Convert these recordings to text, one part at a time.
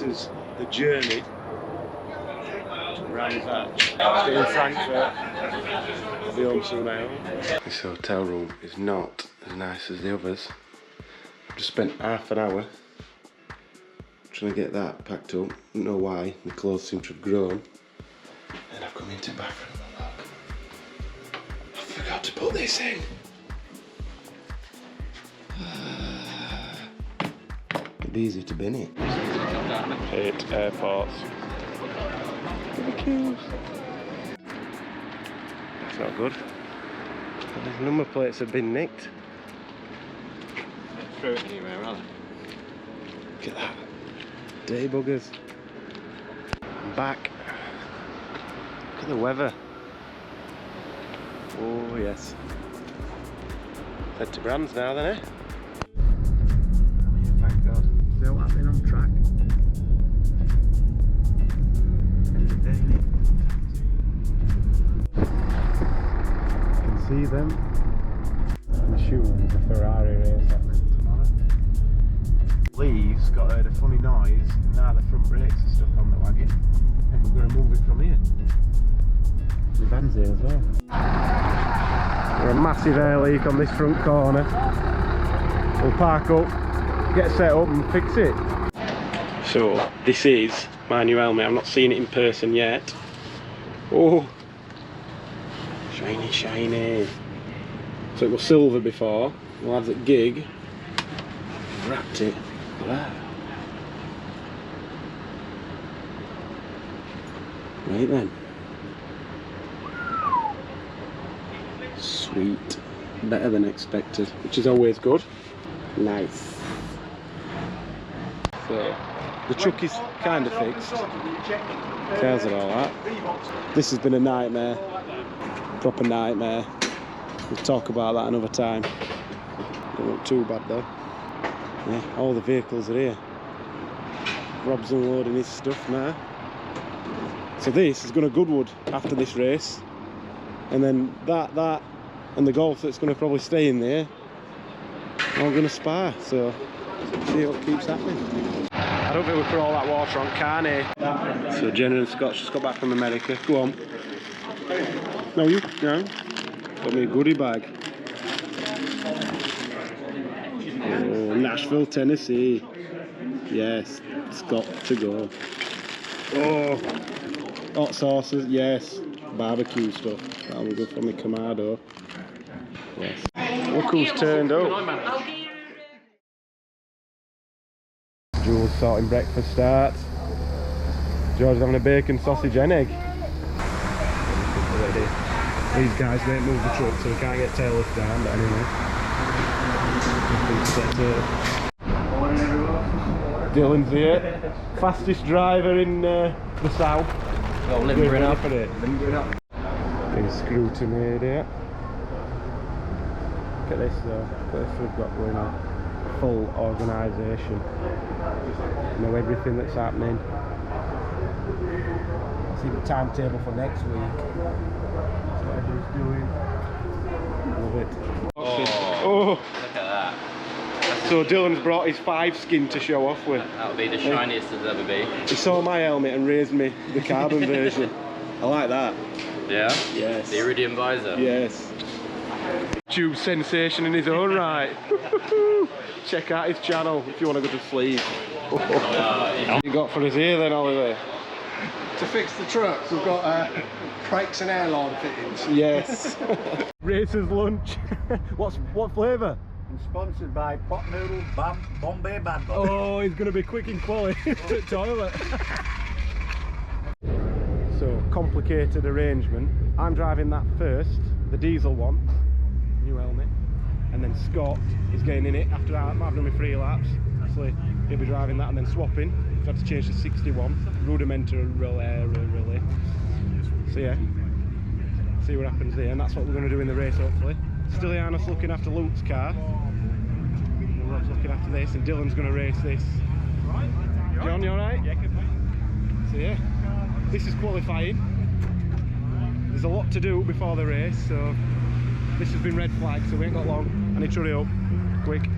is the journey around that. Stay in Frankfurt. I'll be home soon, I hope. This hotel room is not as nice as the others. I've just spent half an hour trying to get that packed up. I don't know why, the clothes seem to have grown. And I've come into the bathroom and look, I forgot to put this in. It'd be easy to bin it. 8 airports. Queues. That's not good. These number plates have been nicked. Throw it anywhere, rather. Look at that. Day buggers. I'm back. Look at the weather. Oh yes. Head to Brands now then, eh? Thank God. Is that what I've been on track? You can see them. I'm assuming it's a Ferrari race tomorrow. Lee's heard a funny noise, now the front brakes are stuck on the wagon, and we're going to move it from here. The van's here as well. There's a massive air leak on this front corner. We'll park up, get set up and fix it. So this is my new helmet. I've not seen it in person yet. Oh, shiny, shiny. So it was silver before. The lads at Gig wrapped it. Wow. Right then. Sweet. Better than expected, which is always good. Nice. So the truck is kind of fixed. Tails and all that. This has been a nightmare. Proper nightmare. We'll talk about that another time. Don't look too bad though. Yeah, all the vehicles are here. Rob's unloading his stuff now. So this is going to Goodwood after this race. And then that and the Golf that's going to probably stay in there are going to spar. So see what keeps happening. I don't think we put all that water on, can I? So Jenna and Scott just got back from America. Go on. No, you? No. Got me a goodie bag. Oh, Nashville, Tennessee. Yes, it's got to go. Oh, hot sauces, yes. Barbecue stuff. That'll be good for me Kamado. Yes. Look who's turned up. Jules sorting breakfast starts. George's having a bacon, sausage and egg. These guys won't move the truck so we can't get tail lift down, but anyway. Dylan's here. Fastest driver in the south. Got limbering up. Limbering up. Getting scrutineered here. Look at this though. Look at this we've got going on. Full organisation. Know everything that's happening. See the timetable for next week. That's what everybody's doing. Love it. Oh, look at that. So Dylan's brought his 5 skin to show off with. That'll be the shiniest it'll ever be. He saw my helmet and raised me the carbon version. I like that. Yeah? Yes. The Iridium visor. Yes. YouTube sensation in his own right. Check out his channel if you want to go to sleep. What you got for us here then, Oliver? To fix the trucks, we've got brakes and airline fittings. Yes. Racer's lunch. What flavour? I'm sponsored by Pot Noodle Bombay Bad Boy. Oh, he's going to be quick and quality to the toilet. So, complicated arrangement. I'm driving that first, the diesel one, new helmet, and then Scott is getting in it after I've done my 3 laps. So he'll be driving that and then swapping. I've had to change to 61, rudimentary relay. So yeah, see what happens there, and that's what we're going to do in the race hopefully. Stylianos looking after Luke's car, and Rob's looking after this, and Dylan's going to race this. John, you alright? Yeah, good mate. So yeah, this is qualifying. There's a lot to do before the race, so this has been red flag, so we ain't got long. I need to hurry up, quick.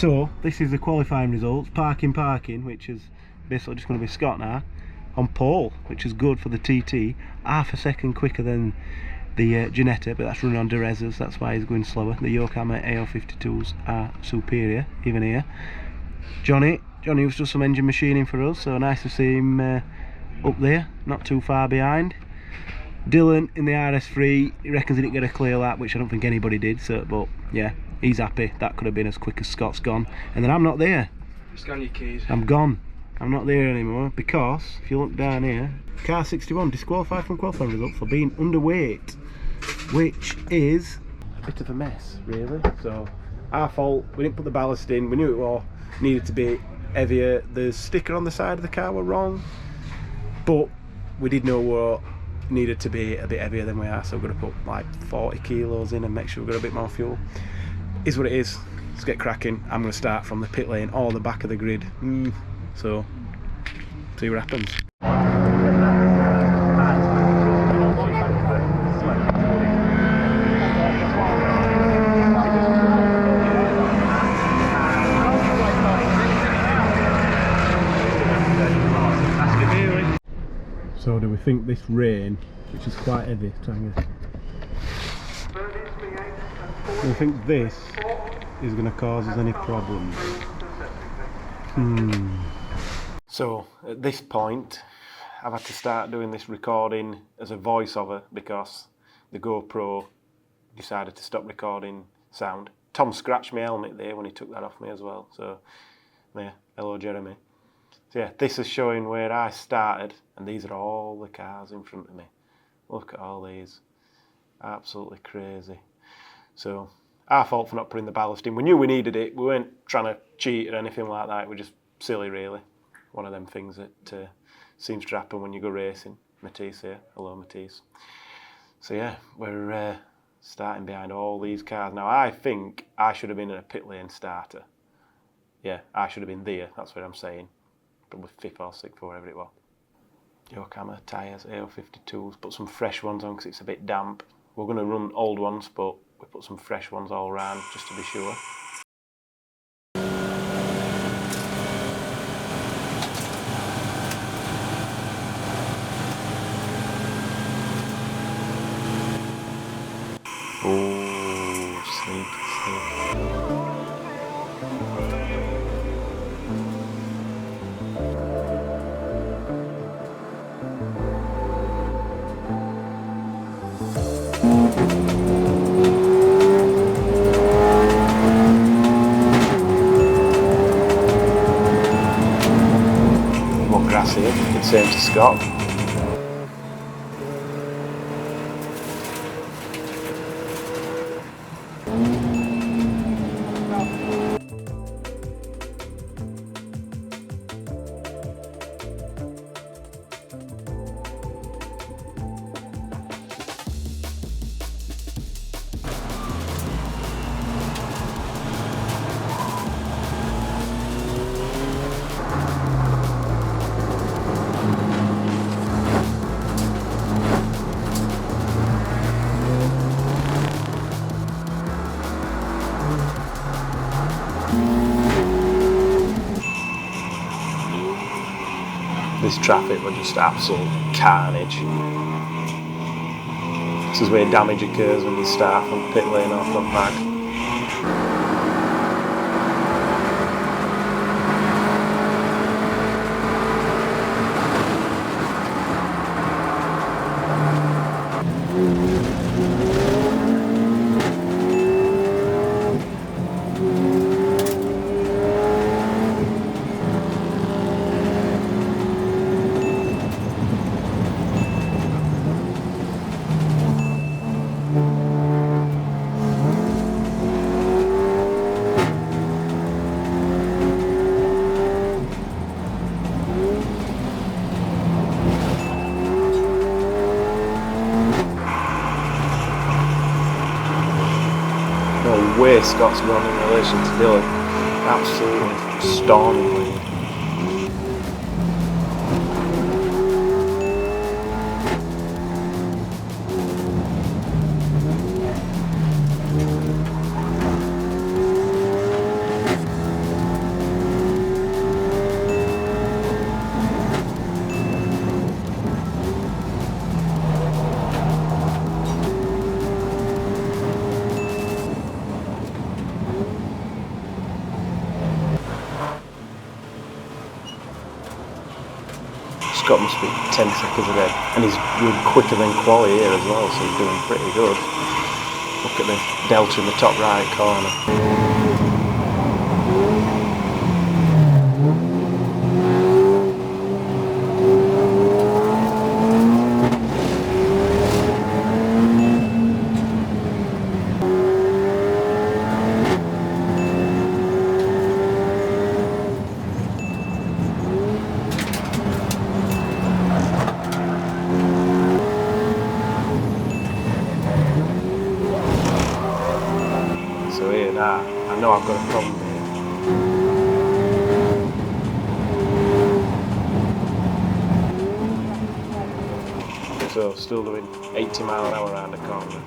So this is the qualifying results. Parking, which is basically just going to be Scott now, on pole, which is good for the TT. Half a second quicker than the Ginetta, but that's running on Derezas, that's why he's going slower. The Yokohama AO52s are superior, even here. Johnny was just some engine machining for us, so nice to see him up there, not too far behind. Dylan in the RS3, he reckons he didn't get a clear lap, which I don't think anybody did, so, but yeah, he's happy. That could have been as quick as Scott's gone. And then I'm not there. Scan your keys. I'm gone. I'm not there anymore, because if you look down here, car 61 disqualified from qualifying result for being underweight, which is a bit of a mess, really. So our fault, we didn't put the ballast in, we knew it needed to be heavier. The sticker on the side of the car were wrong, but we did know what needed to be a bit heavier than we are, so we're going to put like 40 kilos in and make sure we've got a bit more fuel. Is what it is. Let's get cracking. I'm going to start from the pit lane or the back of the grid, so see what happens. So do we think this rain, which is quite heavy, do we think this is going to cause us any problems? So at this point I've had to start doing this recording as a voiceover because the GoPro decided to stop recording sound. Tom scratched my helmet there when he took that off me as well, so yeah, hello Jeremy. So yeah, this is showing where I started, and these are all the cars in front of me. Look at all these, absolutely crazy. So our fault for not putting the ballast in. We knew we needed it, we weren't trying to cheat or anything like that, we're just silly really. One of them things that seems to happen when you go racing. Matisse here, hello Matisse. So yeah, we're starting behind all these cars. Now I think I should have been in a pit lane starter. Yeah, I should have been there, that's what I'm saying. Probably 5th or 6th or whatever it was. Yokohama Tyres, AO52s, put some fresh ones on because it's a bit damp. We're going to run old ones, but we put some fresh ones all around just to be sure. Oh, sleep. gas here, did same to Scott. This traffic was just absolute carnage. This is where damage occurs when you start from pit lane or from back. Way Scott's gone in relation to Dylan, absolutely storming lead. Scott must be 10 seconds ahead, and he's doing quicker than Quali here as well, so he's doing pretty good. Look at the delta in the top right corner. I know I've got a problem here. So still doing 80 mile an hour around the corner.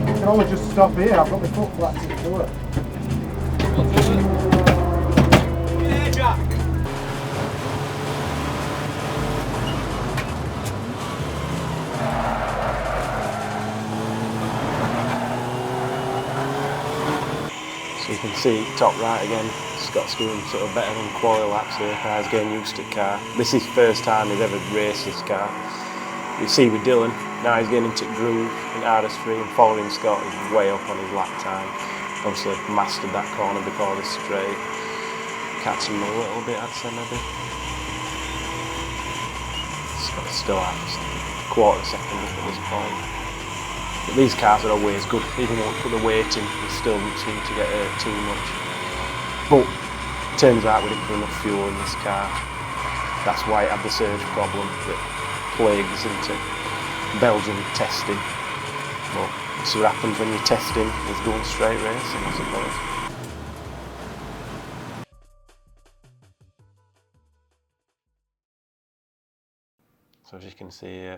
I can always just stop here, I've got my foot flat to the floor. Yeah, Jack! So you can see top right again, Scott's doing sort of better than quali laps here. Car's getting used to the car. This is first time he's ever raced this car. You see with Dylan, now he's getting into groove in RS3 and following Scott is way up on his lap time. Obviously mastered that corner before this straight. Catching him a little bit, I'd say maybe. Scott's still at quarter second up at this point. But these cars are always good, even when we put the weight in, they still don't seem to get hurt too much. But it turns out we didn't put enough fuel in this car. That's why it had the surge problem that plagues into Belgian testing. But this is what happens when you're testing, is going straight racing, I suppose. So as you can see,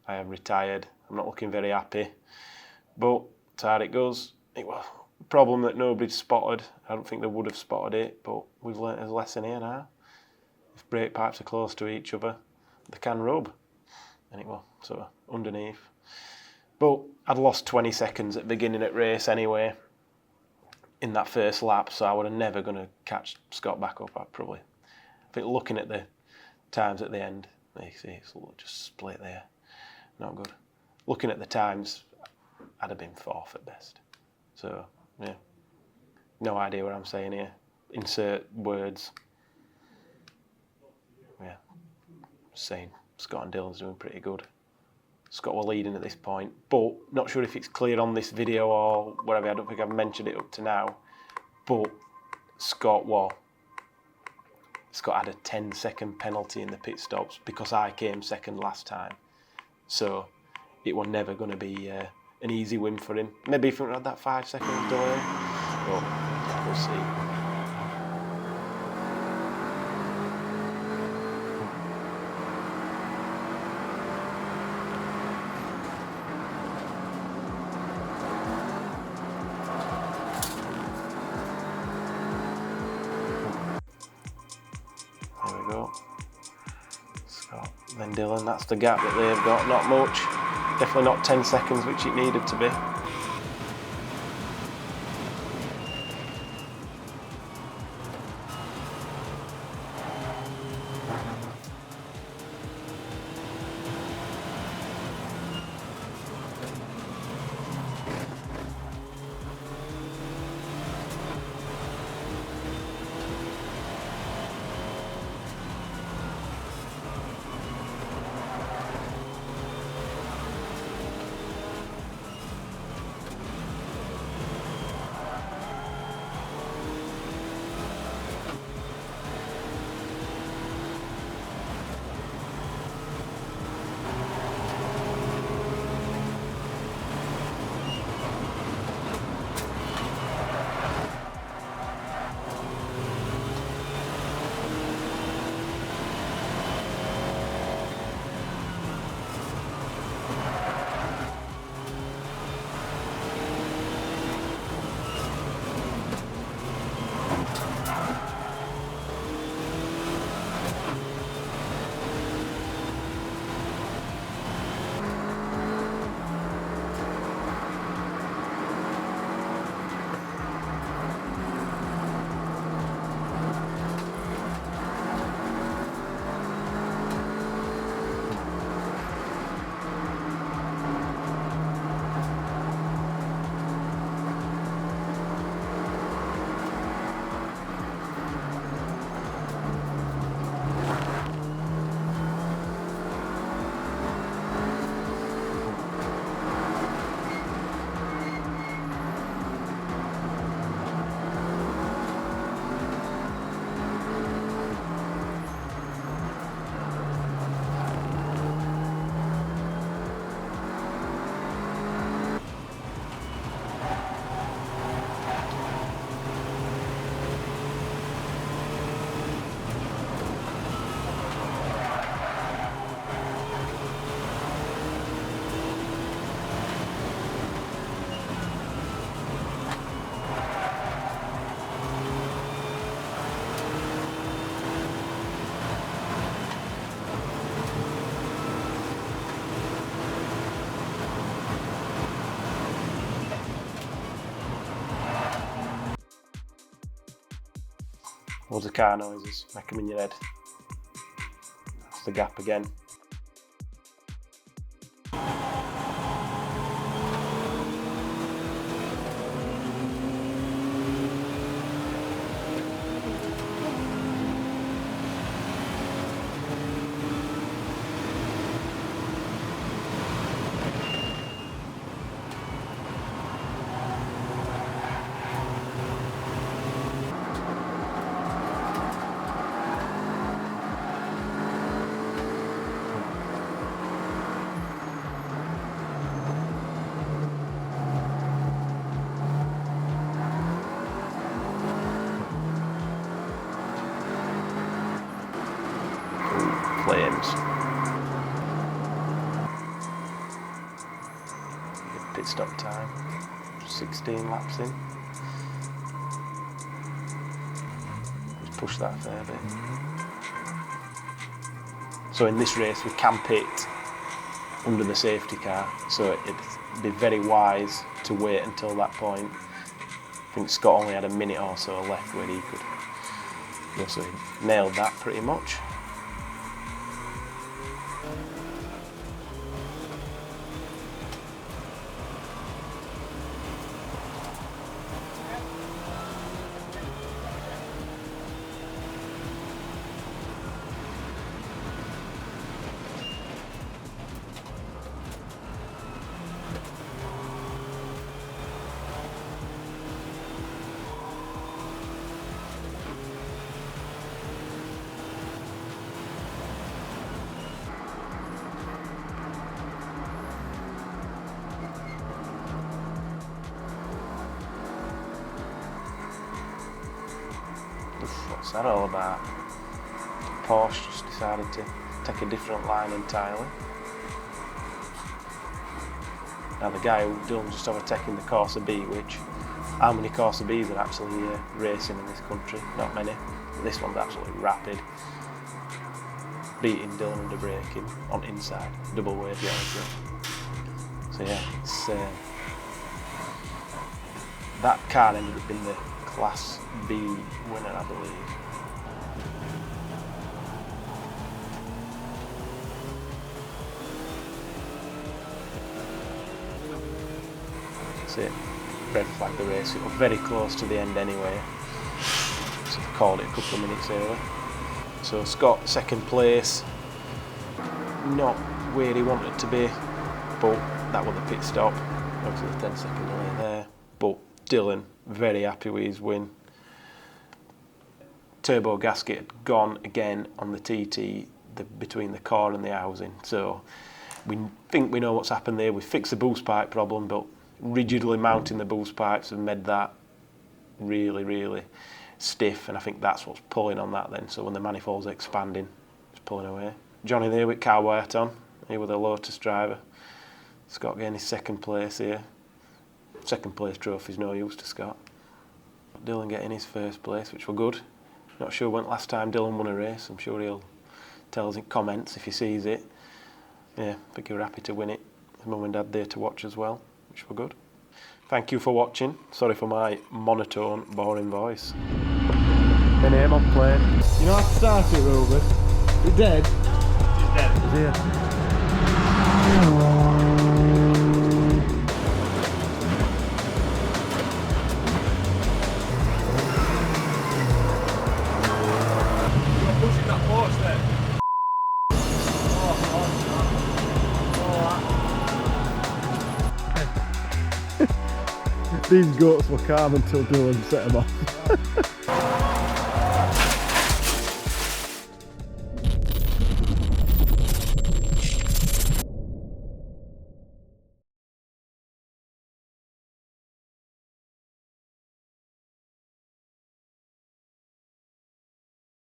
I have retired. I'm not looking very happy, but that's how it goes. It was a problem that nobody spotted. I don't think they would have spotted it, but we've learnt a lesson here now. If brake pipes are close to each other, they can rub, and it will sort of underneath. But I'd lost 20 seconds at the beginning of the race anyway in that first lap, so I was never going to catch Scott back up. I think looking at the times at the end, you see it's just split there, not good. Looking at the times, I'd have been fourth at best. So yeah, no idea what I'm saying here. Insert words. Yeah, just saying Scott and Dylan's doing pretty good. Scott were leading at this point, but not sure if it's clear on this video or whatever. I don't think I've mentioned it up to now, but Scott had a 10-second penalty in the pit stops because I came second last time. So it was never going to be an easy win for him. Maybe if we had that 5 seconds delay, but we'll see. There we go. Scott, then Dylan, that's the gap that they've got, not much. Definitely not 10 seconds, which it needed to be. Loads of car noises, make them in your head. That's the gap again. Flames. pit stop time, 16 laps in. Just push that a fair bit. So in this race we can pit under the safety car, so it'd be very wise to wait until that point. I think Scott only had a minute or so left where he could, so he nailed that pretty much. What's that all about? Porsche just decided to take a different line entirely. Now the guy who Dylan's just overtaking the Corsa B, which, how many Corsa Bs are actually racing in this country? Not many. But this one's absolutely rapid. Beating Dylan under braking on inside, double wave geometry. So yeah, it's, that car ended up being the Class B winner, I believe. That's it. Red flag the race. It was very close to the end anyway. So I called it a couple of minutes early. So Scott, second place. Not where he wanted to be, but that was the pit stop. Obviously the 10-second delay there. But Dylan, very happy with his win. Turbo gasket had gone again on the TT, between the core and the housing. So we think we know what's happened there. We fixed the boost pipe problem, but rigidly mounting the boost pipes have made that really, really stiff, and I think that's what's pulling on that then. So when the manifold's expanding, it's pulling away. Johnny there with car wire on, here with a Lotus driver. Scott getting his second place here. Second place trophy's no use to Scott. Dylan getting his first place, which were good. Not sure when last time Dylan won a race. I'm sure he'll tell us in comments if he sees it. Yeah, I think he was happy to win it. His mum and dad there to watch as well, which were good. Thank you for watching. Sorry for my monotone, boring voice. In aim on plane. You know how to start it, Ruben? You're dead? She's dead. He's here. Pushing that Porsche there. These goats were calm until Dylan set them off.